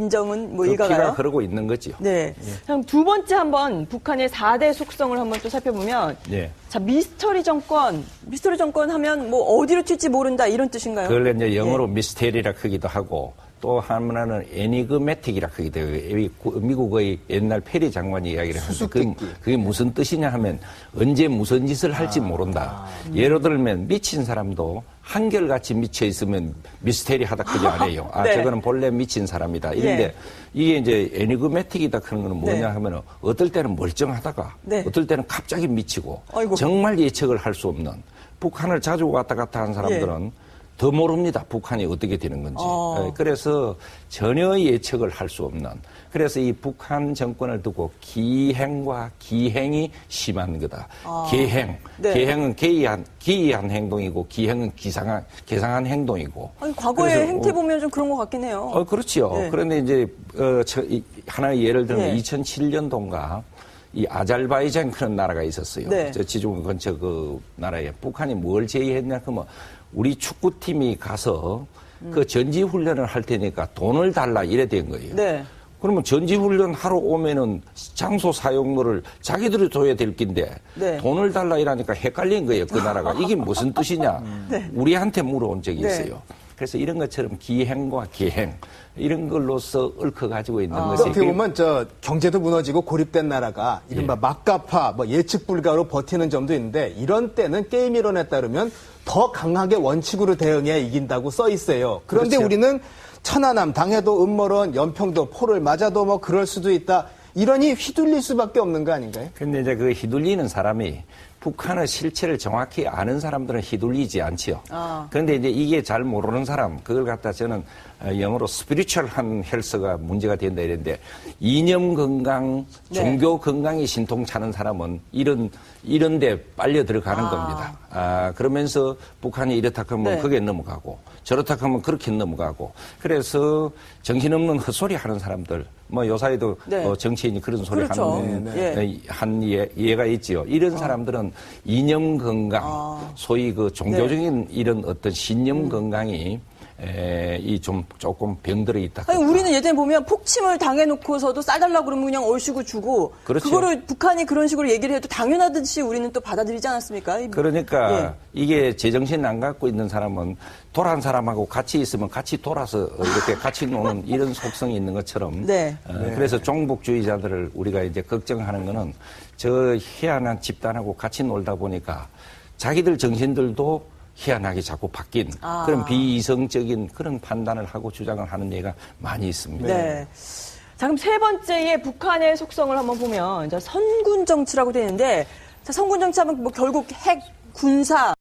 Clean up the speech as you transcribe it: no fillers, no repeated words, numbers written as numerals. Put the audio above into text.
인정은 뭐 그 일가가요? 피가 흐르고 있는 거죠. 네. 그럼 두 번째 한번 북한의 4대 속성을 한번 또 살펴보면 예. 자, 미스터리 정권 하면 뭐 어디로 튈지 모른다 이런 뜻인가요? 그걸 이제 영어로 미스테리라 크기도 하고 또 하나는 애니그매틱이라 크기도 해요. 미국의 옛날 페리 장관이 이야기를 하는데 그게 무슨 뜻이냐 하면 언제 무슨 짓을 할지 모른다. 예를 들면 미친 사람도 한결같이 미쳐 있으면 미스테리하다 그게 아니에요. 네. 저거는 본래 미친 사람이다. 이런데 네. 이게 이제 애니그매틱이다 그런 거는 뭐냐 네. 하면 어떨 때는 멀쩡하다가 네. 어떨 때는 갑자기 미치고 아이고. 정말 예측을 할 수 없는 북한을 자주 왔다 갔다 한 사람들은 더 모릅니다. 북한이 어떻게 되는 건지. 그래서 전혀 예측을 할 수 없는. 그래서 이 북한 정권을 두고 기행과 기행이 심한 거다. 계행. 네. 계행은 기이한 행동이고 기행은 계상한 행동이고. 아니, 과거의 그래서, 행태 보면 좀 그런 것 같긴 해요. 그렇죠. 네. 그런데 이제 하나의 예를 들면 네. 2007년도인가 이 아잘바이잔 그런 나라가 있었어요. 네. 지중 근처 그 나라에 북한이 뭘 제의했냐 그러면 우리 축구팀이 가서 그 전지훈련을 할 테니까 돈을 달라 이래 된 거예요. 네. 그러면 전지훈련 하러 오면은 장소 사용료를 자기들이 줘야 될 낀데 네. 돈을 달라 이러니까 헷갈린 거예요. 그 나라가. 이게 무슨 뜻이냐. 우리한테 물어온 적이 있어요. 그래서 이런 것처럼 기행과 계행 이런 걸로서 얽혀가지고 있는 것이. 어떻게 보면 경제도 무너지고 고립된 나라가 이른바 막가파 예측 불가로 버티는 점도 있는데 이런 때는 게임 이론에 따르면 더 강하게 원칙으로 대응해야 이긴다고 써 있어요. 그런데 그렇죠. 우리는 천안함 당해도 음모론 연평도 포를 맞아도 뭐 그럴 수도 있다. 이러니 휘둘릴 수밖에 없는 거 아닌가요? 근데 이제 그 휘둘리는 사람이 북한의 실체를 정확히 아는 사람들은 휘둘리지 않지요. 그런데 이제 이게 잘 모르는 사람, 그걸 갖다 저는 영어로 스피리추얼한 헬스가 문제가 된다 이랬는데 이념 건강, 종교 건강이 신통찮은 사람은 이런 데 빨려 들어가는 겁니다. 그러면서 북한이 이렇다 하면 그게 넘어가고 저렇다 하면 그렇게 넘어가고 그래서 정신없는 헛소리 하는 사람들 뭐 요사이도 정치인이 그런 소리 그렇죠. 하는 한 예가 있지요. 이런 사람들은 이념 건강, 소위 그 종교적인 이런 어떤 신념 건강이 조금 병들어 있다. 아니, 우리는 예전에 보면 폭침을 당해놓고서도 싸달라고 그러면 그냥 얼씨구 주고 그렇죠. 그거를 북한이 그런 식으로 얘기를 해도 당연하듯이 우리는 또 받아들이지 않았습니까? 그러니까 이게 제정신 안 갖고 있는 사람은 돌아한 사람하고 같이 있으면 같이 돌아서 이렇게 같이 노는 이런 속성이 있는 것처럼 그래서 종북주의자들을 우리가 이제 걱정하는 거는 저 희한한 집단하고 같이 놀다 보니까 자기들 정신들도 희한하게 자꾸 바뀐 그런 비이성적인 그런 판단을 하고 주장을 하는 예가 많이 있습니다. 네. 자, 그럼 세 번째의 북한의 속성을 한번 보면 이제 선군 정치라고 되어 있는데 자, 선군 정치하면 뭐 결국 핵, 군사